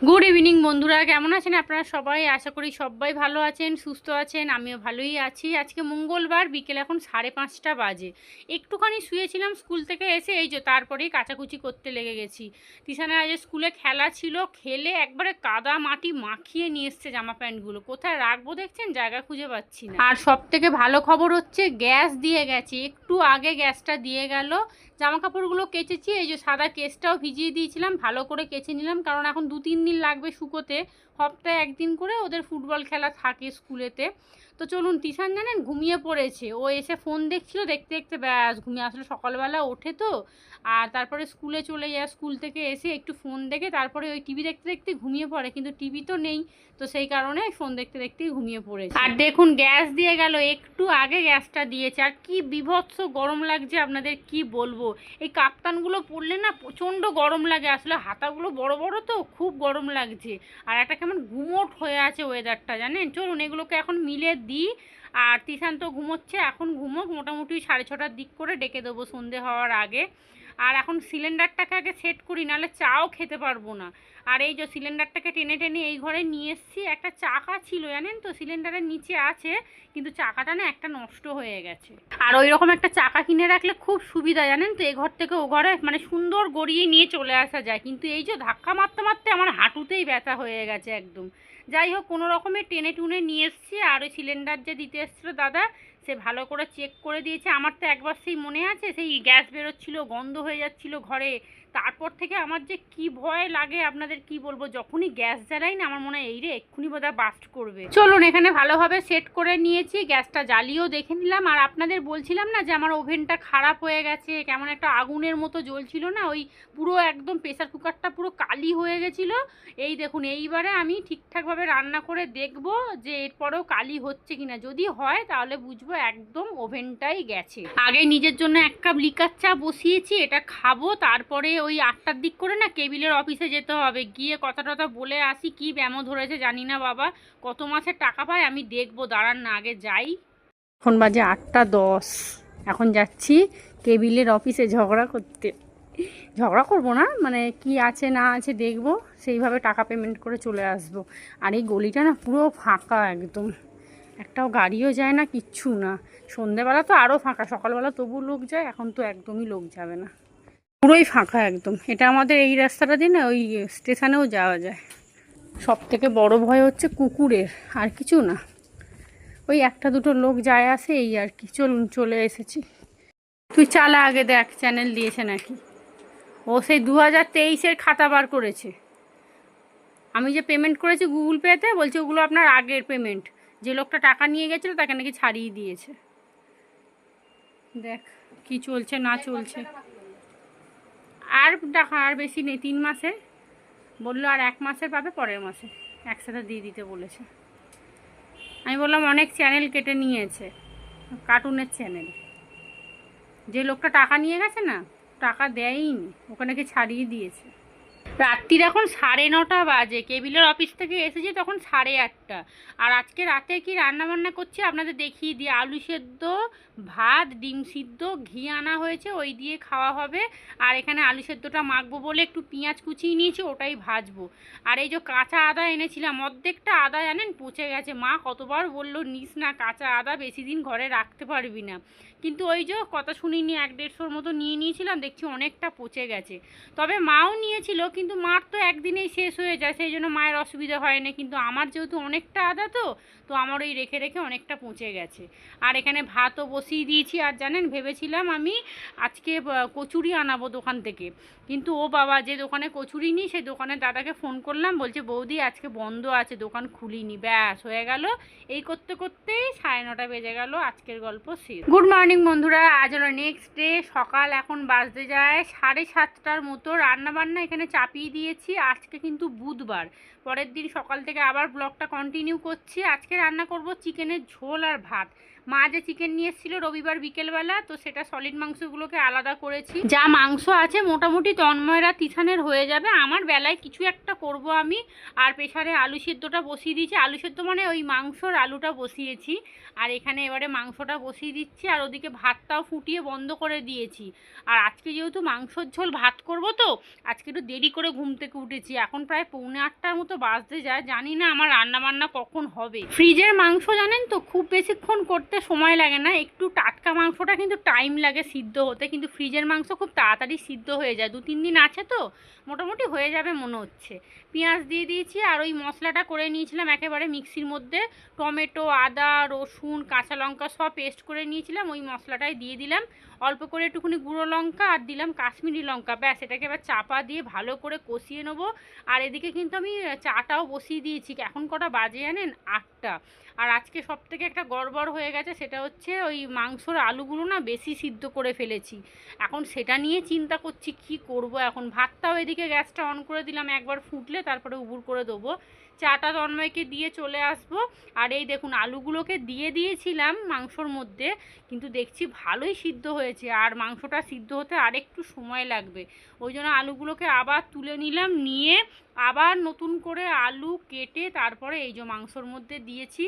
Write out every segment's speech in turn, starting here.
Good evening বন্ধুরা, কেমন আছেন আপনারা সবাই? আশা করি সবাই ভালো আছেন, সুস্থ আছেন। আমিও ভালোই আছি। আজকে মঙ্গলবার, বিকেল এখন 5:30 বাজে। একটুখানি শুয়েছিলাম স্কুল থেকে এসে, এই যে তারপরেই কাচাকুচি করতে লেগে গেছি। তিশানের আজ স্কুলে খেলা ছিল, খেলে একবারে কাদা মাটি মাখিয়ে নিয়ে এসছে জামা প্যান্টগুলো। কোথায় রাখবো দেখছেন, জায়গা খুঁজে পাচ্ছি না। আর সব থেকে ভালো খবর হচ্ছে গ্যাস দিয়ে গেছে, একটু আগে গ্যাসটা দিয়ে গেল। জামা কাপড়গুলো কেচেছি, এই যে সাদা কেসটাও ভিজিয়ে দিয়েছিলাম, ভালো করে কেচে নিলাম, কারণ এখন 2-3 দিন লাগবে শুকোতে। সপ্তাহে একদিন করে ওদের ফুটবল খেলা থাকে স্কুলেতে। তো চলুন, তিশান জানেন ঘুমিয়ে পড়েছে। ও এসে ফোন দেখছিল, দেখতে দেখতে ব্যাস ঘুমিয়ে আসলে। সকালবেলা ওঠে তো, আর তারপরে স্কুলে চলে যায়। স্কুল থেকে এসে একটু ফোন দেখে তারপরে ওই টিভি দেখতে দেখতে ঘুমিয়ে পড়ে, কিন্তু টিভি তো নেই, তো সেই কারণে ফোন দেখতে দেখতেই ঘুমিয়ে পড়েছে। আর দেখুন গ্যাস দিয়ে গেল, একটু আগে গ্যাসটা দিয়েছে। আর কি বিভৎস গরম লাগছে, আপনাদের কি বলবো। এই কাপ্তানগুলো পরলে না প্রচণ্ড গরম লাগে, আসলে হাতাগুলো বড় বড় তো খুব গরম লাগছে। আর একটা কেমন গুমোট হয়ে আছে ওয়েদারটা, জানেন। চলুন এগুলোকে এখন মিলে দিই। আর তিশান তো ঘুমোচ্ছে, এখন ঘুমোক, মোটামুটি 6:30টার দিক করে ডেকে দেবো সন্ধে হওয়ার আগে। আর এখন সিলিন্ডারটাকে আগে সেট করি, নাহলে চাও খেতে পারবো না। আর এই যে সিলিন্ডারটাকে টেনে টেনে এই ঘরে নিয়ে এসেছি। একটা চাকা ছিল জানেন তো, সিলিন্ডারের নিচে আছে, কিন্তু চাকাটা না একটা নষ্ট হয়ে গেছে। আর ওই রকম একটা চাকা কিনে রাখলে খুব সুবিধা, জানেন তো, এ ঘর থেকে ও ঘরে মানে সুন্দর গড়িয়ে নিয়ে চলে আসা যায়। কিন্তু এই যে ধাক্কা মারতে মারতে আমার হাঁটুতেই ব্যথা হয়ে গেছে একদম। যাই হোক, কোনো রকমে টেনে টুনে নিয়ে এসছি। আর ওই সিলিন্ডার যে দিতে এসেছিলো দাদা, সে ভালো করে চেক করে দিয়েছে। আমার তো একবার সেই মনে আছে, সেই গ্যাস বেরোচ্ছিল, গন্ধ হয়ে যাচ্ছিল ঘরে। তারপর থেকে আমার যে কি ভয় লাগে আপনাদের কি বলবো। যখনই গ্যাস জ্বালাই না, আমার মনে হয় এই রে এক্ষুনি বোধহয় বাস্ট করবে। চলুন এখানে ভালোভাবে সেট করে নিয়েছি, গ্যাসটা জ্বালিয়েও দেখে নিলাম। আর আপনাদের বলছিলাম না যে আমার ওভেনটা খারাপ হয়ে গেছে, কেমন একটা আগুনের মতো জ্বলছিল না, ওই পুরো একদম প্রেসার কুকারটা পুরো কালি হয়ে গেছিলো। এই দেখুন, এইবারে আমি ঠিকঠাকভাবে রান্না করে দেখব যে এরপরেও কালি হচ্ছে কিনা। যদি হয় তাহলে বুঝবো একদম ওভেনটাই গেছে। আগে নিজের জন্য 1 কাপ লিকার চা বসিয়েছি, এটা খাবো। তারপরে ওই 8টার দিক করে না কেবিলের অফিসে যেতে হবে, গিয়ে কথা টথা বলে আসি। কি ব্যামো ধরেছে জানি না বাবা, কত মাসের টাকা পায় আমি দেখবো, দাঁড়ান না আগে যাই। এখন বাজে 8টা 10, এখন যাচ্ছি কেবিলের অফিসে ঝগড়া করতে। ঝগড়া করবো না, মানে কি আছে না আছে দেখবো, সেইভাবে টাকা পেমেন্ট করে চলে আসবো। আর এই গলিটা না পুরো ফাঁকা একদম, একটাও গাড়িও যায় না, কিচ্ছু না। সন্ধেবেলা তো আরও ফাঁকা, সকালবেলা তবু লোক যায়, এখন তো একদমই লোক যাবে না, পুরোই ফাঁকা একদম। এটা আমাদের এই রাস্তাটা দিয়ে না ওই স্টেশনেও যাওয়া যায়। সব থেকে বড় ভয় হচ্ছে কুকুরের, আর কিছু না। ওই 1-2 লোক যায় আসে, এই আর কি। চলুন চলে এসেছি। তুই চালা আগে দেখ চ্যানেল দিয়েছে নাকি। ও সেই 2023-এর খাতা বার করেছে। আমি যে পেমেন্ট করেছি গুগল পেতে, বলছে ওগুলো আপনার আগের পেমেন্ট। যে লোকটা টাকা নিয়ে গেছিলো তাকে নাকি ছাড়িয়ে দিয়েছে। দেখ কি চলছে না চলছে। আর টাকা আর বেশি নেই, 3 মাসে বললো, আর 1 মাসের পাবে পরের মাসে, একসাথে দিয়ে দিতে বলেছে। আমি বললাম অনেক চ্যানেল কেটে নিয়েছে, কার্টুনের চ্যানেল। যে লোকটা টাকা নিয়ে গেছে না, টাকা দেয়ইনি, ওকে নাকি ছাড়িয়ে দিয়েছে। রাত্রির এখন 9:30 বাজে, কেবিলের অফিস থেকে এসেছি তখন 8:30। আর আজকে রাতে কি রান্না বান্না করছি আপনাদের দেখিয়ে দিই। আলু সেদ্ধ, ভাত, ডিম সিদ্ধ, ঘি আনা হয়েছে, ওই দিয়ে খাওয়া হবে। আর এখানে আলু সেদ্ধটা মাখবো বলে একটু পেঁয়াজ কুচিয়ে নিয়েছি, ওটাই ভাজবো। আর এই যে কাঁচা আদা এনেছিলাম, অর্ধেকটা আদা জানেন পচে গেছে। মা কতবার বললো নিস না কাঁচা আদা, বেশি দিন ঘরে রাখতে পারবি না। কিন্তু ওই যে কথা শুনিনি, 1-150-র মতো নিয়ে নিয়েছিলাম, দেখছি অনেকটা পচে গেছে। তবে মাও নিয়েছিল, কিন্তু মার তো একদিনেই শেষ হয়ে যায়, সেই জন্য মায়ের অসুবিধা হয় না। কিন্তু আমার যেহেতু অনেকটা আদা, তো আমার ওই রেখে রেখে অনেকটা পচে গেছে। আর এখানে ভাতও বসিয়ে দিয়েছি। আর জানেন ভেবেছিলাম আমি আজকে কচুরি আনাবো দোকান থেকে, কিন্তু ও বাবা, যে দোকানে কচুরি নিই সেই দোকানের দাদাকে ফোন করলাম, বলছে বৌদি আজকে বন্ধ আছে, দোকান খুলিনি। ব্যাস হয়ে গেল। এই করতে করতেই 9:30 বেজে গেল। আজকের গল্প শেষ। গুড মর্নিং বন্ধুরা, আজ হলো নেক্সট ডে। সকাল এখন বাজতে যায় 7:30টার মতো। রান্নাবান্না এখানে চাপিয়ে দিয়েছি। আজকে কিন্তু বুধবার, পরের দিন সকাল থেকে আবার ব্লগটা কন্টিনিউ করছি। আজকে রান্না করব চিকেনের ঝোল আর ভাত। মা যে চিকেন নিয়ে এসেছিলো রবিবার বিকেলবেলা, তো সেটা সলিড মাংসগুলোকে আলাদা করেছি। যা মাংস আছে মোটামুটি তন্ময়রা তিশানের হয়ে যাবে, আমার বেলায় কিছু একটা করব আমি। আর প্রেসারে আলু সেদ্ধটা বসিয়ে দিয়েছি, আলু সেদ্ধ মানে ওই মাংসর আলুটা বসিয়েছি। আর এখানে এবারে মাংসটা বসিয়ে দিচ্ছি, আর ওদিকে ভাতটাও ফুটিয়ে বন্ধ করে দিয়েছি। আর আজকে যেহেতু মাংসর ঝোল ভাত করব, তো আজকে একটু দেরি করে ঘুম থেকে উঠেছি, এখন প্রায় 7:45 মতো বাজতে যায়, জানি না আমার রান্নাবান্না কখন হবে। ফ্রিজের মাংস জানেন তো খুব বেশিক্ষণ করতে সময় লাগে না, একটু টাটকা মাংসটা কিন্তু টাইম লাগে সিদ্ধ হতে, কিন্তু ফ্রিজের মাংস খুব তাড়াতাড়ি সিদ্ধ হয়ে যায়, 2-3 দিন আছে তো মোটামুটি হয়ে যাবে মনে হচ্ছে। পেঁয়াজ দিয়ে দিয়েছি, আর ওই মশলাটা করে নিয়েছিলাম একেবারে মিক্সির মধ্যে, টমেটো, আদা, রসুন, কাঁচা লঙ্কা সব পেস্ট করে নিয়েছিলাম, ওই মশলাটাই দিয়ে দিলাম, অল্প করে একটুখানি গুঁড়ো লঙ্কা আর দিলাম কাশ্মীরি লঙ্কা, ব্যাস এটাকে এবার চাপা দিয়ে ভালো করে কষিয়ে নেবো। আর এদিকে কিন্তু আমি চাটাও বসিয়ে দিয়েছি, এখন কটা বাজে জানেন, 8টা। আর আজকে সব থেকে একটা গড়বড় হয়ে গেছে, সেটা হচ্ছে ওই মাংসর আলুগুলো না বেশি সিদ্ধ করে ফেলেছি, এখন সেটা নিয়ে চিন্তা করছি কি করব এখন। ভাতটাও এদিকে গ্যাসটা অন করে দিলাম, একবার ফুটলে তারপরে উবুর করে দেবো। চাটা তন্ময়কে দিয়ে চলে আসবো। আর এই দেখুন আলুগুলোকে দিয়ে দিয়েছিলাম মাংসর মধ্যে, কিন্তু দেখছি ভালোই সিদ্ধ হয়েছে, আর মাংসটা সিদ্ধ হতে আরেকটু সময় লাগবে, ওই জন্য আলুগুলোকে আবার তুলে নিলাম, নিয়ে আবার নতুন করে আলু কেটে তারপরে এই যে মাংসর মধ্যে দিয়েছি।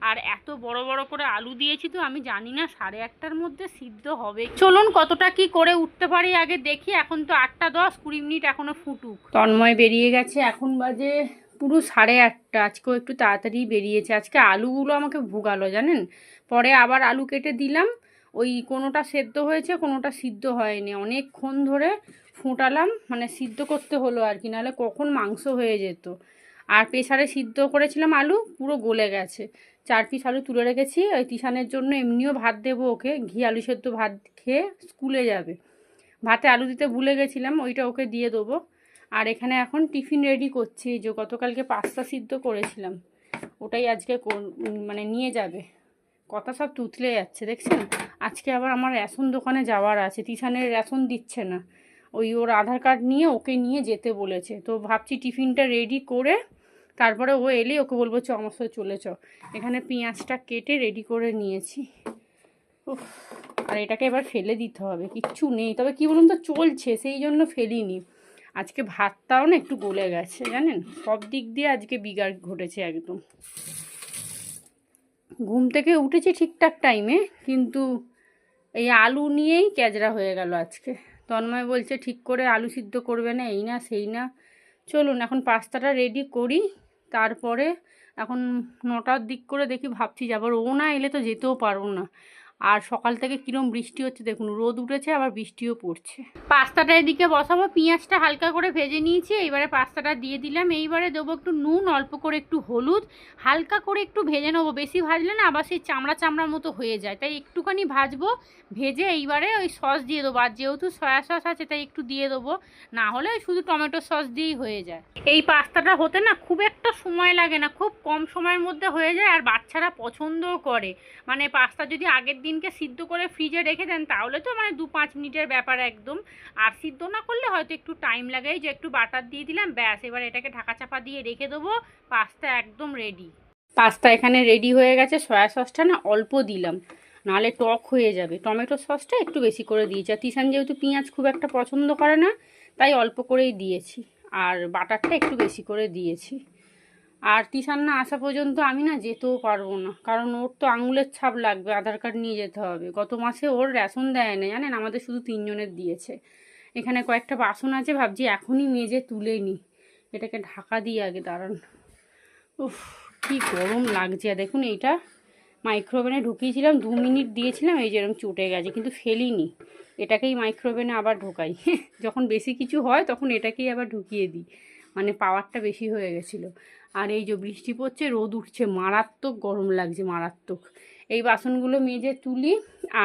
আর এত বড় বড় করে আলু দিয়েছি, তো আমি জানি না 8:30টার মধ্যে সিদ্ধ হবে। চলুন কতটা কি করে উঠতে পারি আগে দেখি, এখন তো 8টা 10, 20 মিনিট এখনো ফুটুক। তন্ময় বেরিয়ে গেছে, এখন বাজে পুরো 8:30। আজকেও একটু তাড়াতাড়ি বেরিয়েছে, আজকে আলুগুলো আমাকে ভুগালো জানেন, পরে আবার আলু কেটে দিলাম, ওই কোনোটা সেদ্ধ হয়েছে কোনোটা সিদ্ধ হয়নি, অনেকক্ষণ ধরে ফোটালাম, মানে সিদ্ধ করতে হলো আর কি, নাহলে কখন মাংস হয়ে যেত। আর প্রেসারে সিদ্ধ করেছিলাম আলু, পুরো গলে গেছে। 4 পিস আলু তুলে রেখেছি, ওই তিশানের জন্য এমনিও ভাত দেবো ওকে, ঘি আলু সেদ্ধ ভাত খেয়ে স্কুলে যাবে, ভাতে আলু দিতে ভুলে গেছিলাম, ওইটা ওকে দিয়ে দেবো। আর এখানে এখন টিফিন রেডি করছি, যে গতকালকে পাস্তা সিদ্ধ করেছিলাম ওটাই আজকে মানে নিয়ে যাবে। কথা সব তুতলে যাচ্ছে দেখছেন। আজকে আবার আমার রেশন দোকানে যাওয়ার আছে, তিশানের রেশন দিচ্ছে না, ওই ওর আধার কার্ড নিয়ে ওকে নিয়ে যেতে বলেছে, তো ভাবছি টিফিনটা রেডি করে তারপরে ও এলে ওকে বলবো চ আমার সাথে চলে চ। এখানে পেঁয়াজটা কেটে রেডি করে নিয়েছি। আর এটাকে এবার ফেলে দিতে হবে, কিচ্ছু নেই, তবে কি বলুন তো চলছে, সেই জন্য ফেলিনি। আজকে ভাতটাও না একটু গলে গেছে জানেন, সব দিক দিয়ে আজকে বিগাড় ঘটেছে একদম। ঘুম থেকে উঠেছি ঠিকঠাক টাইমে, কিন্তু এই আলু নিয়েই ক্যাজরা হয়ে গেল আজকে। তন্ময় বলছে ঠিক করে আলু সিদ্ধ করবে না, এই না সেই না। চলুন এখন পাস্তাটা রেডি করি, তারপরে এখন 9টার দিক করে দেখি, ভাবছি যাবার, ও না এলে তো যেতেও পারবো না। আর সকাল থেকে কিরম বৃষ্টি হচ্ছে দেখুন, রোদ উঠেছে আবার বৃষ্টিও পড়ছে। পাস্তাটা এদিকে বসাবো, পেঁয়াজটা হালকা করে ভেজে নিয়েছি, এইবারে পাস্তাটা দিয়ে দিলাম, এইবারে দেবো একটু নুন, অল্প করে একটু হলুদ, হালকা করে একটু ভেজে নেবো, বেশি ভাজলে না আবার সেই চামড়া চামড়ার মতো হয়ে যায়, তাই একটুখানি ভাজবো, ভেজে এইবারে ওই সস দিয়ে দেবো, আর যেহেতু সয়া সস আছে তাই একটু দিয়ে দেবো, না হলে শুধু টমেটো সস দিয়েই হয়ে যায়। এই পাস্তাটা হতে না খুব একটা সময় লাগে না, খুব কম সময়ের মধ্যে হয়ে যায়, আর বাচ্চারা পছন্দও করে। মানে পাস্তা যদি আগের দিনকে সিদ্ধ করে ফ্রিজে রেখে দেন তাহলে তো মানে 2-5 মিনিটের ব্যাপার একদম, আর সিদ্ধ না করলে হয়তো একটু টাইম লাগে। যে একটু বাটার দিয়ে দিলাম, ব্যাস এবার এটাকে ঢাকা চাপা দিয়ে রেখে দেবো, পাস্তা একদম রেডি। পাস্তা এখানে রেডি হয়ে গেছে, সয়া সসটা না অল্প দিলাম, নাহলে টক হয়ে যাবে, টমেটো সসটা একটু বেশি করে দিয়েছি, আর তিশান যেহেতু পেঁয়াজ খুব একটা পছন্দ করে না তাই অল্প করেই দিয়েছি, আর বাটারটা একটু বেশি করে দিয়েছি। আর তিশান না আসা পর্যন্ত আমি না যেতেও পারবো না, কারণ ওর তো আঙুলের ছাপ লাগবে, আধার কার্ড নিয়ে যেতে হবে। গত মাসে ওর রেশন দেয় না জানেন, আমাদের শুধু 3 জনের দিয়েছে। এখানে কয়েকটা বাসন আছে, ভাবছি এখনই মেজে তুলে নিই, এটাকে ঢাকা দিয়ে আগে দাঁড়ান। উফ কি গরম লাগছে। দেখুন এইটা মাইক্রোওভেনে ঢুকিয়েছিলাম, 2 মিনিট দিয়েছিলাম, এই যেরকম চটে গেছে, কিন্তু ফেলিনি, এটাকেই মাইক্রোওভেনে আবার ঢোকাই। যখন বেশি কিছু হয় তখন এটাকেই আবার ঢুকিয়ে দিই, মানে পাওয়ারটা বেশি হয়ে গেছিলো। আর এই যে বৃষ্টি পড়ছে, রোদ উঠছে, মারাত্মক গরম লাগছে, মারাত্মক। এই বাসনগুলো মেজে তুলি,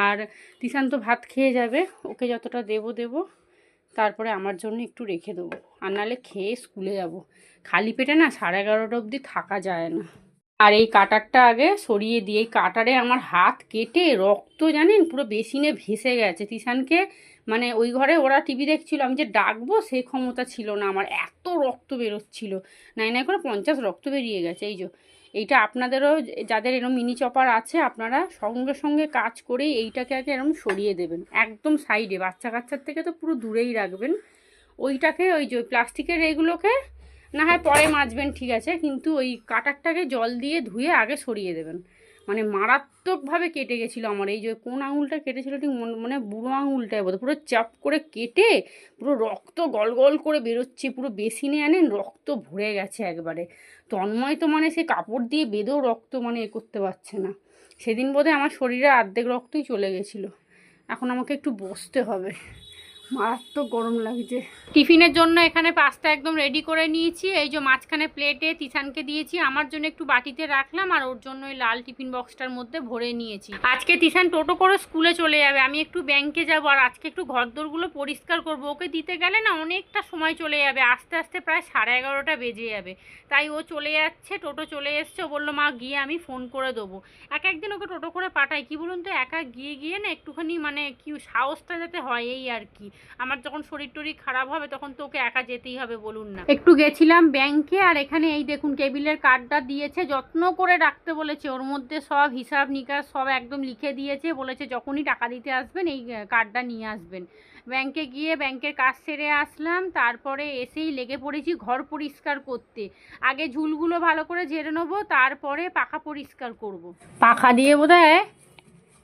আর তিশান তো ভাত খেয়ে যাবে, ওকে যতটা দেবো, তারপরে আমার জন্য একটু রেখে দেবো, আর নাহলে খেয়ে স্কুলে যাব। খালি পেটে না 11:30 অবধি থাকা যায় না। আর এই কাটারটা আগে সরিয়ে দিই, এই কাটারে আমার হাত কেটে রক্ত জানেন পুরো বেসিনে ভেসে গেছে, তিশানকে মানে ওই ঘরে ওরা টিভি দেখছিল, আমি যে ডাকবো সেই ক্ষমতা ছিল না আমার, এত রক্ত বেরোচ্ছিল, নাই নাই করে 50 রক্ত বেরিয়ে গেছে। এই যে এইটা আপনাদেরও যাদের এরকম মিনি চপার আছে, আপনারা সঙ্গে সঙ্গে কাজ করেই এইটাকে আগে এরকম সরিয়ে দেবেন একদম সাইডে, বাচ্চা কাচ্চার থেকে তো পুরো দূরেই রাখবেন। ওইটাকে ওই যে প্লাস্টিকের এইগুলোকে না হয় পরে মাজবেন ঠিক আছে, কিন্তু ওই কাটারটাকে জল দিয়ে ধুয়ে আগে সরিয়ে দেবেন। মানে মারাত্মকভাবে কেটে গেছিলো আমার, এই যে কোন আঙুলটা কেটেছিল ঠিক মানে বুড়ো আঙুলটায় বোধ, পুরো চাপ করে কেটে পুরো রক্ত গল গল করে বেরোচ্ছে, পুরো বেসিনে আনেন রক্ত ভরে গেছে একবারে। তন্ময় তো মানে সে কাপড় দিয়ে বেঁধেও রক্ত মানে করতে পারছে না। সেদিন বোধহয় আমার শরীরে অর্ধেক রক্তই চলে গেছিলো। এখন আমাকে একটু বসতে হবে, মারাত্মক গরম লাগছে। টিফিনের জন্য এখানে পাস্তা একদম রেডি করে নিয়েছি, এই যে মাঝখানে প্লেটে তিশানকে দিয়েছি, আমার জন্য একটু বাটিতে রাখলাম, আর ওর জন্য ওই লাল টিফিন বক্সটার মধ্যে ভরে নিয়েছি। আজকে তিশান টোটো করে স্কুলে চলে যাবে, আমি একটু ব্যাংকে যাবো, আর আজকে একটু ঘরদোরগুলো পরিষ্কার করবো। ওকে দিতে গেলে না অনেকটা সময় চলে যাবে, আস্তে আস্তে প্রায় 11:30 বেজে যাবে। তাই ও চলে যাচ্ছে, টোটো চলে এসছে, ও বললো মা গিয়ে আমি ফোন করে দেবো। একদিন ওকে টোটো করে পাঠাই, কি বলুন তো, একা গিয়ে গিয়ে না একটুখানি মানে কি সাহসটা যাতে হয় এই আর কি। আমার যখন শরীর টরীর খারাপ হবে তখন তো ওকে একা যেতেই হবে বলুন না। একটু গেছিলাম ব্যাংকে, আর এখানে এই দেখুন টেবিলের কার্ডটা দিয়েছে, যত্ন করে রাখতে বলেছে, ওর মধ্যে সব হিসাব নিকাশ সব একদম লিখে দিয়েছে, বলেছে যখনই টাকা দিতে আসবেন এই কার্ডটা নিয়ে আসবেন। ব্যাংকে গিয়ে ব্যাংকের কাজ সেরে আসলাম, তারপরে এসেই লেগে পড়েছি ঘর পরিষ্কার করতে। আগে ঝুলগুলো ভালো করে ঝেড়ে নেবো, তারপরে পাখা পরিষ্কার করব। পাখা দিয়ে বোধহয়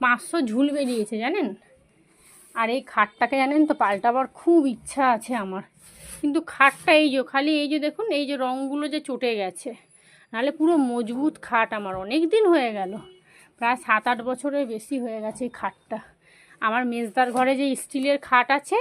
500 ঝুল বেরিয়েছে জানেন। আর এই খাটটাকে জানেন তো পাল্টাবার খুব ইচ্ছা আছে আমার, কিন্তু খাটটা এই যে খালি এই যে দেখুন এই যে রঙগুলো যে চটে গেছে, নাহলে পুরো মজবুত খাট আমার, অনেক দিন হয়ে গেল, প্রায় 7-8 বছরের বেশি হয়ে গেছে এই খাটটা। আমার মেজদার ঘরে যে স্টিলের খাট আছে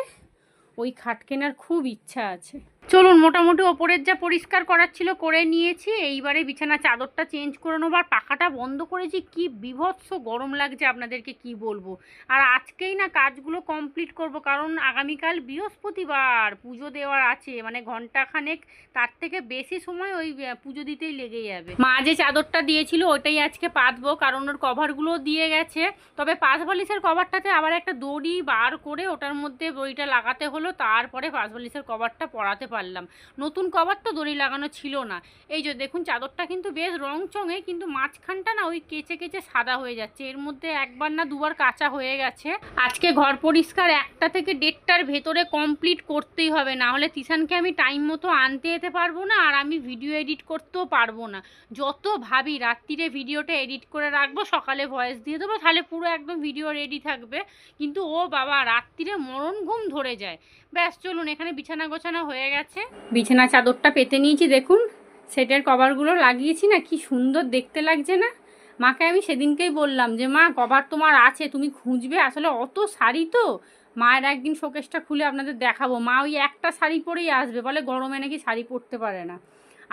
ওই খাট কেনার খুব ইচ্ছা আছে। চলুন মোটামুটি ওপরের যা পরিষ্কার করার ছিল করে নিয়েছি, এইবারে বিছানা চাদরটা চেঞ্জ করে নেবো। আর পাখাটা বন্ধ করেছি, কি বিভৎস গরম লাগছে আপনাদেরকে কি বলবো। আর আজকেই না কাজগুলো কমপ্লিট করব, কারণ আগামীকাল বৃহস্পতিবার পুজো দেওয়ার আছে, মানে ঘন্টাখানেক তার থেকে বেশি সময় ওই পুজো দিতেই লেগে যাবে। মা যে চাদরটা দিয়েছিল ওটাই আজকে পাতবো, কারণ ওর কভারগুলো দিয়ে গেছে, তবে পাঁচ বালিশের কভারটাতে আবার একটা দড়ি বার করে ওটার মধ্যে বইটা লাগাতে হলো, তারপরে পাঁচ বালিশের কভারটা পরাতে পারলাম। নতুন কভার তো দড়ি লাগানো ছিল না। এই যে দেখুন চাদরটা কিন্তু বেশ রং চঙে, কিন্তু মাঝখানটা না ওই কেচে কেচে সাদা হয়ে যাচ্ছে, এর মধ্যে একবার না দুবার কাঁচা হয়ে গেছে। আজকে ঘর পরিষ্কার 1টা থেকে 1:30টার ভেতরে কমপ্লিট করতেই হবে, না হলে তিশানকে আমি টাইম মতো আনতে যেতে পারবো না, আর আমি ভিডিও এডিট করতেও পারবো না। যত ভাবি রাত্রিরে ভিডিওটা এডিট করে রাখবো, সকালে ভয়েস দিয়ে দেবো, তাহলে পুরো একদম ভিডিও রেডি থাকবে, কিন্তু ও বাবা রাত্রিরে মরণ ঘুম ধরে যায়। ব্যাস চলুন, এখানে বিছানা গোছানো হয়ে গেছে, বিছানা চাদরটা পেতে নিয়েছি, দেখুন সেটের কভারগুলো লাগিয়েছি না, কি সুন্দর দেখতে লাগছে না। মাকে আমি সেদিনকেই বললাম যে মা কভার তোমার আছে, তুমি খুঁজবে, আসলে অত শাড়ি তো, মায়ের একদিন শোকেসটা খুলে আপনাদের দেখাবো। মা ওই একটা শাড়ি পরেই আসবে, বলে গরমে নাকি শাড়ি পরতে পারে না,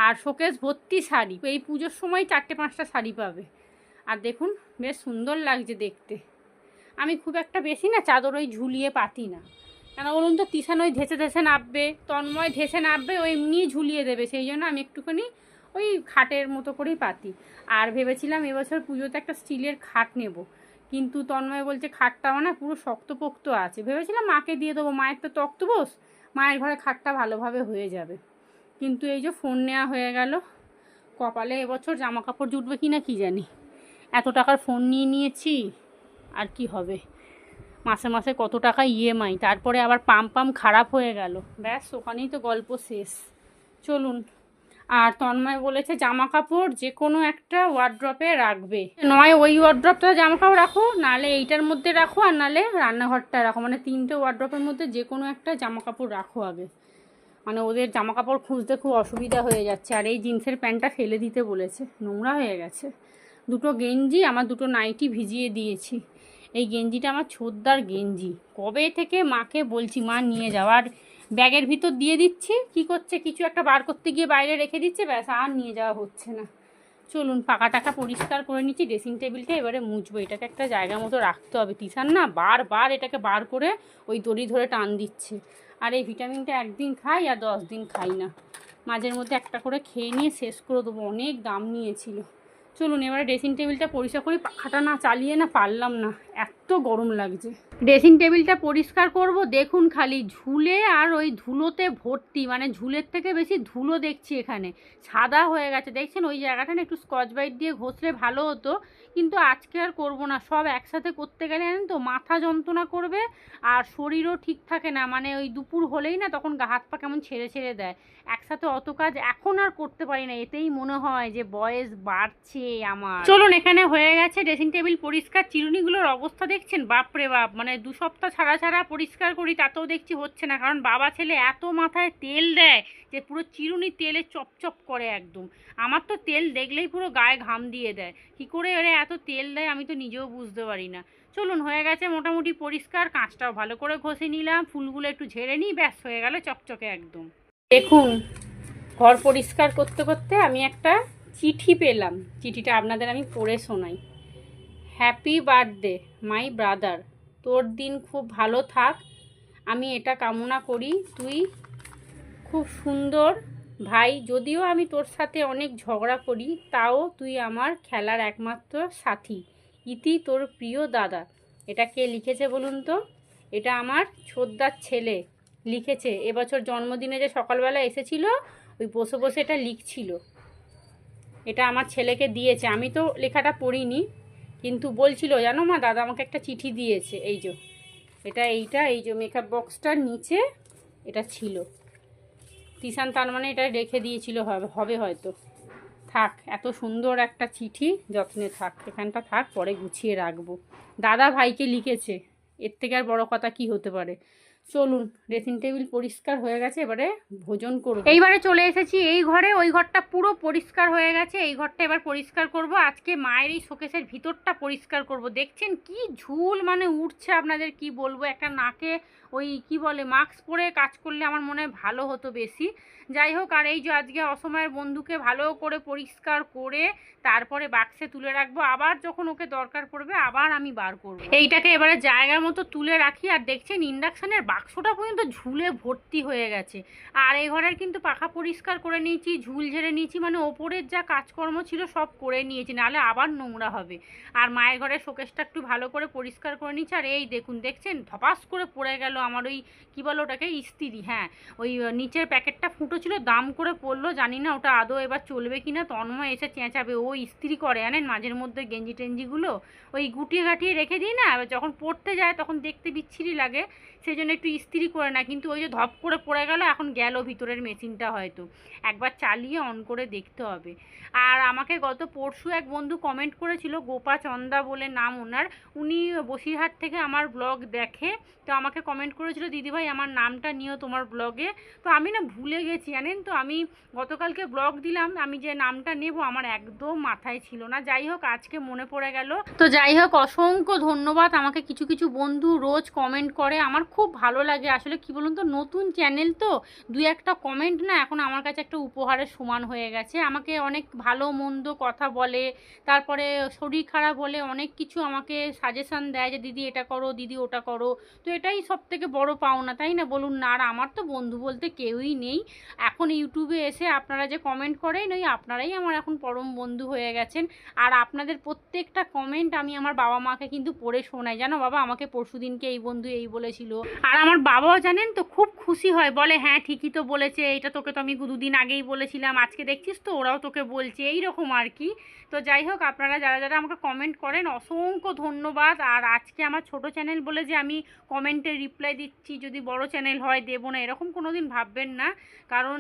আর শোকেস ভর্তি শাড়ি, এই পুজোর সময় 4-5টা শাড়ি পাবে। আর দেখুন বেশ সুন্দর লাগছে দেখতে। আমি খুব একটা বেশি না চাদর ওই ঝুলিয়ে পাতি না, কেন বলুন তো, তিশান ওই ধেসে ধেসে নামবে, তন্ময় ধেসে নামবে, ওই এমনি ঝুলিয়ে দেবে, সেই জন্য আমি একটুখানি ওই খাটের মতো করেই পাতি। আর ভেবেছিলাম এবছর পুজোতে একটা স্টিলের খাট নেব, কিন্তু তন্ময় বলছে খাটটাও না পুরো শক্তপোক্ত আছে, ভেবেছিলাম মাকে দিয়ে দেবো, মায়ের তো তক্ত বস, মায়ের ঘরে খাটটা ভালোভাবে হয়ে যাবে। কিন্তু এই যে ফোন নেওয়া হয়ে গেল, কপালে এবছর জামা কাপড় জুটবে কি না কি জানি, এত টাকার ফোন নিয়ে নিয়েছি, আর কি হবে, মাসে মাসে কত টাকা ইএমআই, তারপরে আবার পাম্প খারাপ হয়ে গেল, ব্যাস ওখানেই তো গল্প শেষ। চলুন, আর তন্ময় বলেছে জামা কাপড় যে কোনো একটা ওয়ার্ড্রপে রাখবে, নয় ওই ওয়ার্ড্রপটা জামা কাপড় রাখো, নাহলে এইটার মধ্যে রাখো, আর নাহলে রান্নাঘরটা রাখো, মানে 3টে ওয়ার্ড্রপের মধ্যে যে কোনো একটা জামা কাপড় রাখো আগে, মানে ওদের জামা কাপড় খুঁজতে খুব অসুবিধা হয়ে যাচ্ছে। আর এই জিন্সের প্যান্টটা ফেলে দিতে বলেছে, নোংরা হয়ে গেছে। 2টো গেঞ্জি, আমার 2টো নাইটি ভিজিয়ে দিয়েছি, এই গেঞ্জিটা আমার ছোটদার গেঞ্জি, কবে থেকে মাকে বলছি মা নিয়ে যাওয়ার, ব্যাগের ভিতর দিয়ে দিচ্ছি, কি করছে কিছু একটা বার করতে গিয়ে বাইরে রেখে দিচ্ছে, ব্যাস আর নিয়ে যাওয়া হচ্ছে না। চলুন পাকা টাকা পরিষ্কার করে নিচ্ছি, ড্রেসিং টেবিলটা এবারে মুছবো, এটাকে একটা জায়গা মতো রাখতে হবে। তিশান না বারবার এটাকে বার করে ওই দড়ি ধরে টান দিচ্ছে, আর এই ভিটামিনটা একদিন খাই আর 10 দিন খাই না, মাঝের মধ্যে একটা করে খেয়ে নিয়ে শেষ করে দেবো, অনেক দাম নিয়েছিল। চলুন এবারে ড্রেসিং টেবিলটা পরিষ্কার করি, পাখাটা না চালিয়ে না পারলাম না, এত গরম লাগছে। ড্রেসিং টেবিলটা পরিষ্কার করব, দেখুন খালি ঝুলে আর ওই ধুলোতে ভর্তি, মানে ঝুলের থেকে বেশি ধুলো দেখছি এখানে, সাদা হয়ে গেছে দেখছেন। ওই জায়গাটা না একটু স্কচ ব্রাইট দিয়ে ঘষলে ভালো হতো, কিন্তু আজকে আর করব না। সব একসাথে করতে গেলে জানেন তো মাথা যন্ত্রণা করবে আর শরীরও ঠিক থাকে না, মানে ওই দুপুর হলেই না তখন হাত পা কেমন ছেড়ে ছেড়ে দেয়। একসাথে অত কাজ এখন আর করতে পারি না, এতেই মনে হয় যে বয়স বাড়ছে আমার। চলুন এখানে হয়ে গেছে ড্রেসিং টেবিল পরিষ্কার। চিরুনিগুলোর অবস্থা দেখছেন, বাপরে বাপ, মানে 2 সপ্তাহ ছাড়া ছাড়া পরিষ্কার করি তাতেও দেখছি হচ্ছে না, কারণ বাবা ছেলে এত মাথায় তেল দেয় যে পুরো চিরুনি তেলে চপচপ করে একদম। আমার তো তেল দেখলেই পুরো গায়ে ঘাম দিয়ে দেয়, কী করে এরা এত তেল দেয় আমি তো নিজেও বুঝতে পারি না। চলুন হয়ে গেছে মোটামুটি পরিষ্কার, কাঁচটাও ভালো করে ঘষে নিলাম, ফুলগুলো একটু ঝেড়ে নিই, ব্যাস হয়ে গেল চকচকে একদম। দেখুন ঘর পরিষ্কার করতে করতে আমি একটা চিঠি পেলাম, চিঠিটা আপনাদের আমি পড়ে শোনাই। হ্যাপি বার্থডে মাই ব্রাদার, তোর দিন খুব ভালো থাক, আমি এটা কামনা করি। তুই খুব সুন্দর ভাই, যদিও আমি তোর সাথে অনেক ঝগড়া করি, তাও তুই আমার খেলার একমাত্র সাথী। ইতি তোর প্রিয় দাদা। এটা কে লিখেছে বলুন তো? এটা আমার ছোটদার ছেলে লিখেছে। এবছর জন্মদিনে যে সকালবেলা এসেছিল, ওই বসে বসে এটা লিখছিল। এটা আমার ছেলেকে দিয়েছে, আমি তো লেখাটা পড়িনি, কিন্তু বলছিল জানো মা, দাদা আমাকে একটা চিঠি দিয়েছে। এই যে এই যে মেকআপ বক্সটার নিচে এটা ছিল। তিশান তার মানে এটা রেখে দিয়েছিল, হবে হয়তো। থাক, এত সুন্দর একটা চিঠি যত্নে থাক, এখানটা থাক, পরে গুছিয়ে রাখবো। দাদা ভাইকে লিখেছে, এর থেকে আর বড় কথা কি হতে পারে। চলুন ড্রেসিং টেবিল পরিষ্কার হয়ে গেছে, এবারে ভোজন করব। এইবারে চলে এসেছি এই ঘরে, ওই ঘরটা পুরো পরিষ্কার হয়ে গেছে, এই ঘরটা এবার পরিষ্কার করব। আজকে মায়ের এই শোকেসের ভিতরটা পরিষ্কার করব। দেখছেন কি ঝুল মানে উঠছে, আপনাদের কি বলবো। একটা নাকে ওই কি বলে মাস্ক পরে কাজ করলে আমার মনে হয় ভালো হতো বেশি। যাই হোক, আর এই যে আজকে অসময়ের বন্ধুকে ভালো করে পরিষ্কার করে তারপরে বাক্সে তুলে রাখবো, আবার যখন ওকে দরকার পড়বে আবার আমি বার করব। এইটাকে এবারে জায়গার মতো তুলে রাখি। আর দেখছেন ইন্ডাকশানের বাক্সটা পর্যন্ত ঝুলে ভর্তি হয়ে গেছে। আর এই ঘরের কিন্তু পাখা পরিষ্কার করে নিয়েছি, ঝুল ঝেড়ে নিয়েছি, মানে ওপরের যা কাজকর্ম ছিল সব করে নিয়েছি, নাহলে আবার নোংরা হবে। আর মায়ের ঘরের শোকেসটা একটু ভালো করে পরিষ্কার করে নিয়েছি। আর এই দেখুন, দেখছেন ধপাস করে পড়ে গেল আমার ওই কী বলো ওটাকে, ইস্ত্রি। হ্যাঁ, ওই নিচের প্যাকেটটা ফুটো ছিল, দাম করে পড়লো, জানি না ওটা আদৌ এবার চলবে কি না। তন্ময় এসে চেঁচাবে, ও ইস্ত্রি করে জানেন মাঝের মধ্যে গেঞ্জি টেঞ্জিগুলো, ওই গুটিয়ে গাটিয়ে রেখে দিই না, এবার যখন পড়তে যায় তখন দেখতে বিচ্ছিরি লাগে, সেই জন্য একটু ইস্ত্রি করে না। কিন্তু ওই যে ধপ করে পড়ে গেল, এখন গেল ভিতরের মেশিনটা, হয়তো একবার চালিয়ে অন করে দেখতে হবে। আর আমাকে গত পরশু এক বন্ধু কমেন্ট করেছিল, গোপা চন্দা বলে নাম ওনার, উনি বসিরহাট থেকে আমার ব্লগ দেখে, তো আমাকে কমেন্ট করেছিল, দিদিভাই আমার নামটা নিও তোমার ব্লগে। তো আমি না ভুলে গেছি জানেন তো, আমি গতকালকে ব্লগ দিলাম, আমি যে নামটা নেব আমার একদম মাথায় ছিল না। যাই হোক আজকে মনে পড়ে গেল। তো যাই হোক, অসংখ্য ধন্যবাদ। আমাকে কিছু কিছু বন্ধু রোজ কমেন্ট করে, আমার খুব ভালো লাগে। আসলে কি বলুন তো, নতুন চ্যানেল তো, 2-1টা কমেন্ট না এখন আমার কাছে একটা উপহারের সমান হয়ে গেছে। আমাকে অনেক ভালো মন্দ কথা বলে, তারপরে শরীর খারাপ হলে অনেক কিছু আমাকে সাজেশান দেয় যে দিদি এটা করো, দিদি ওটা করো। তো এটাই সব থেকে বড় পাওনা, তাই না বলুন না? আর আমার তো বন্ধু বলতে কেউই নেই। এখন ইউটিউবে এসে আপনারা যে কমেন্ট করেন, ওই আপনারাই আমার এখন পরম বন্ধু হয়ে গেছেন। আর আপনাদের প্রত্যেকটা কমেন্ট আমি আমার বাবা মাকে কিন্তু পড়ে শোনাই, জানো বাবা আমাকে পরশুদিনকে এই বন্ধু এই বলেছিল। আর আমার বাবাও জানেন তো খুব খুশি হয়, বলে হ্যাঁ ঠিকই তো বলেছে, এটা তোকে তো আমি 2 দিন আগেই বলেছিলাম, আজকে দেখছিস তো ওরাও তোকে বলছে, এইরকম আর কি। তো যাই হোক, আপনারা যারা যারা আমাকে কমেন্ট করেন অসংখ্য ধন্যবাদ। আর আজকে আমার ছোট চ্যানেল বলে যে আমি কমেন্টে রিপ্লাই দিচ্ছি, যদি বড় চ্যানেল হয় দেবো না, এরকম কোনো দিন ভাববেন না, কারণ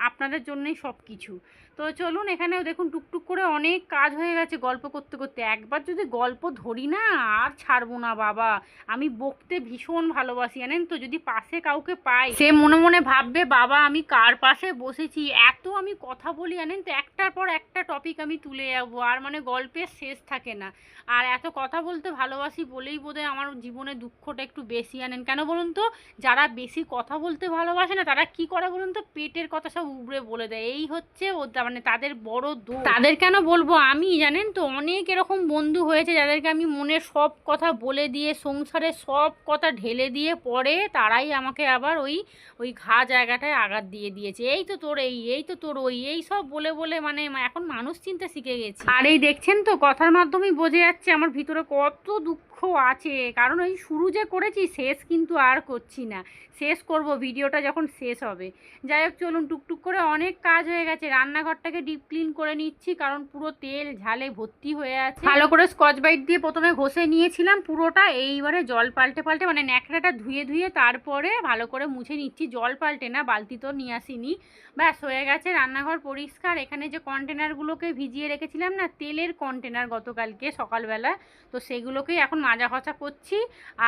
আপনাদের জন্যই সব কিছু। তো চলুন, এখানেও দেখুন টুকটুক করে অনেক কাজ হয়ে গেছে গল্প করতে করতে। একবার যদি গল্প ধরি না আর ছাড়বো না বাবা। আমি বকতে ভীষণ ভালোবাসি জানেন তো, যদি পাশে কাউকে পাই সে মনে মনে ভাববে বাবা আমি কার পাশে বসেছি। এত আমি কথা বলি জানেন তো, একটার পর একটা টপিক আমি তুলে যাবো, আর মানে গল্পের শেষ থাকে না। আর এত কথা বলতে ভালোবাসি বলেই বোধহয় আমার জীবনে দুঃখটা একটু বেশি আনেন। কেন বলুন তো, যারা বেশি কথা বলতে ভালোবাসে না তারা কি করে বলুন তো, পেটের কথা সব উবড়ে বলে দেয়। এই হচ্ছে ও মানে তাদের বড় দোষ। তাদের কেন বলবো, আমি জানেন তো অনেক এরকম বন্ধু হয়েছে যাদেরকে আমি মনের সব কথা বলে দিয়ে সংসারে সব কথা ঢেলে দিয়ে পরে তারাই আমাকে আবার ওই ওই ঘা জায়গাটায় আঘাত দিয়ে দিয়েছে। এই তো তোর এই তো তোর এই সব বলে বলে মানে এখন মানুষ চিনতে শিখে গেছে। আর এই দেখছেন তো কথার মাধ্যমেই বোঝা যাচ্ছে আমার ভিতরে কত দুঃখ আছে, কারণ ওই শুরু যে করেছি শেষ কিন্তু আর করছি না, শেষ করব ভিডিওটা যখন শেষ হবে। যাই হোক চলুন, টুকটুক করে অনেক কাজ হয়ে গেছে, রান্নাঘরটাকে ডিপ ক্লিন করে নিচ্ছি কারণ পুরো তেল ঝালে ভর্তি হয়ে আছে। ভালো করে স্কচ ব্রাইট দিয়ে প্রথমে ঘষে নিয়েছিলাম পুরোটা, এইবারে জল পাল্টে পাল্টে মানে ন্যাকড়াটা ধুয়ে ধুয়ে তারপরে ভালো করে মুছে নিচ্ছি, জল পাল্টে না, বালতি তো নিয়ে আসিনি। ব্যাস হয়ে গেছে রান্নাঘর পরিষ্কার। এখানে যে কন্টেনারগুলোকে ভিজিয়ে রেখেছিলাম না, তেলের কন্টেনার গতকালকে সকালবেলা, তো সেগুলোকেই এখন মাজা ঘষা করছি।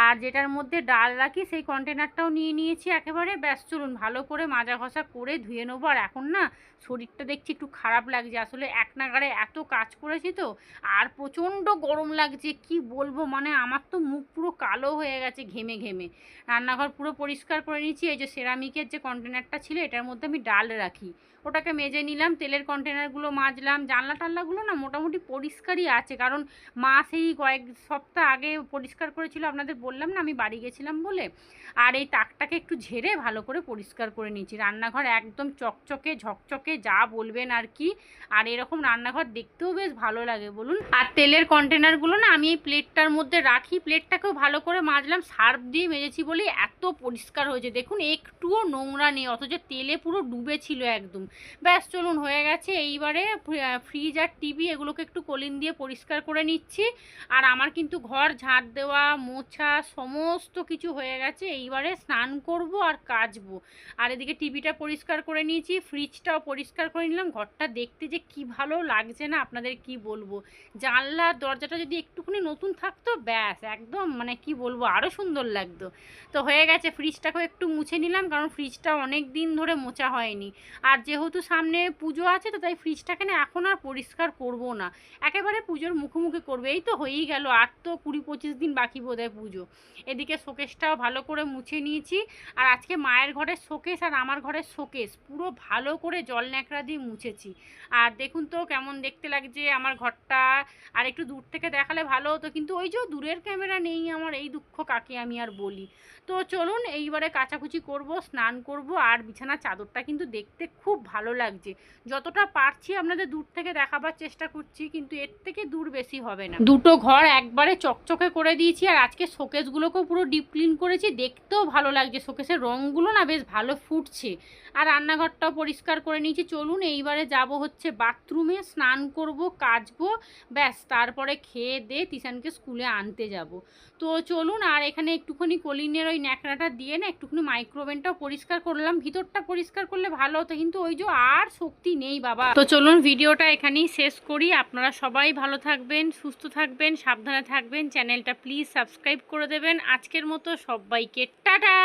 আর যেটার মধ্যে ডাল রাখি সেই কন্টেনারটাও নিয়ে নিয়েছি একেবারে। ব্যাস চলুন ভালো করে মাজা ঘষা করে ধুয়ে নেবো। আর এখন না শরীরটা দেখছি একটু খারাপ লাগছে, আসলে এক নাগাড়ে এত কাজ করেছি তো, আর প্রচণ্ড গরম লাগছে কি বলবো, মানে আমার তো মুখ পুরো কালো হয়ে গেছে ঘেমে ঘেমে। রান্নাঘর পুরো পরিষ্কার করে নিয়েছি। এই যে সেরামিকের যে কন্টেনারটা ছিল এটার মধ্যে আমি ডাল রাখি, ওটাকে মেজে নিলাম, তেলের কন্টেনারগুলো মাজলাম। জানলা টানলাগুলো না মোটামুটি পরিষ্কারই আছে, কারণ মা সেই কয়েক সপ্তাহ আগে পরিষ্কার করেছিল, আপনাদের বললাম না আমি বাড়ি গেছিলাম বলে। আর এই তাকটাকে একটু ঝেড়ে ভালো করে পরিষ্কার করে নিয়েছি। রান্নাঘর একদম চকচকে ঝকচকে যা বলবেন আর কি। আর এরকম রান্নাঘর দেখতেও বেশ ভালো লাগে বলুন। আর তেলের কন্টেনারগুলো না আমি এই প্লেটটার মধ্যে রাখি, প্লেটটাকেও ভালো করে মাজলাম, সার্ফ দিয়ে মেজেছি বলেই এত পরিষ্কার হয়েছে দেখুন, একটুও নোংরা নেই, অথচ তেলে পুরো ডুবে ছিল একদম। ব্যাস চলুন হয়ে গেছে। এইবারে ফ্রিজ আর টিভি এগুলোকে একটু কলিন দিয়ে পরিষ্কার করে নিচ্ছি। আর আমার কিন্তু ঘর ঝাড় দেওয়া মোছা সমস্ত কিছু হয়ে গেছে, এইবারে স্নান করব আর কাচবো। আর এদিকে টিভিটা পরিষ্কার করে নিয়েছি, ফ্রিজটাও পরিষ্কার করে নিলাম। ঘরটা দেখতে যে কি ভালো লাগছে না আপনাদের কি বলবো, জানলার দরজাটা যদি একটুখানি নতুন থাকতো ব্যাস একদম মানে কি বলবো আরও সুন্দর লাগতো। তো হয়ে গেছে, ফ্রিজটাকেও একটু মুছে নিলাম কারণ ফ্রিজটা অনেক দিন ধরে মোছা হয়নি। আর যেহেতু সামনে পুজো আছে তো তাই ফ্রিজটাকে না এখন আর পরিষ্কার করব না, একেবারে পুজোর মুখোমুখি করবে। এই তো হয়েই গেল, আর তো 20-25 দিন বাকি বোধহয় পুজো। এদিকে শোকেসটাও ভালো করে মুছে নিয়েছি। আর আজকে মায়ের ঘরের শোকেস আর আমার ঘরের শোকেস পুরো ভালো করে জল ন্যাকড়া দিয়ে মুছেছি। আর দেখুন তো কেমন দেখতে লাগছে আমার ঘরটা। আর একটু দূর থেকে দেখালে ভালো হতো, কিন্তু ওই যে দূরের ক্যামেরা নেই আমার, এই দুঃখ কাকে আমি আর বলি। তো চলুন এইবারে কাচাকুচি করব, স্নান করব। আর বিছানার চাদরটা কিন্তু দেখতে খুব ভালো লাগছে, যতটা পারছি আপনাদের দূর থেকে দেখাবার চেষ্টা করছি, কিন্তু এর থেকে দূর বেশি হবে না। দুটো ঘর একবারে চকচকে করে দিয়েছি। আর আজকে শোকেসগুলোকেও পুরো ডিপ ক্লিন করেছি, দেখতেও ভালো লাগছে, শোকেসের রঙগুলো না বেশ ভালো ফুটছে। আর রান্নাঘরটাও পরিষ্কার করে নিয়েছি। চলুন এইবারে যাব হচ্ছে বাথরুমে, স্নান করব কাচবো, ব্যাস তারপরে খেয়ে দিয়ে তিশানকে স্কুলে আনতে যাব। তো চলুন, আর এখানে একটুখানি কলিনের ওই ন্যাকড়াটা দিয়ে না একটুখানি মাইক্রোওভেনটাও পরিষ্কার করলাম, ভিতরটা পরিষ্কার করলে ভালো হতো, কিন্তু ওই যে আর শক্তি নেই বাবা। তো চলুন ভিডিওটা এখানেই শেষ করি। আপনারা সবাই ভালো থাকবেন, সুস্থ থাকবেন, সাবধানে থাকবেন, চ্যানেলটা প্লিজ সাবস্ক্রাইব করে দেবেন। আজকের মতো সবাইকে টাটা।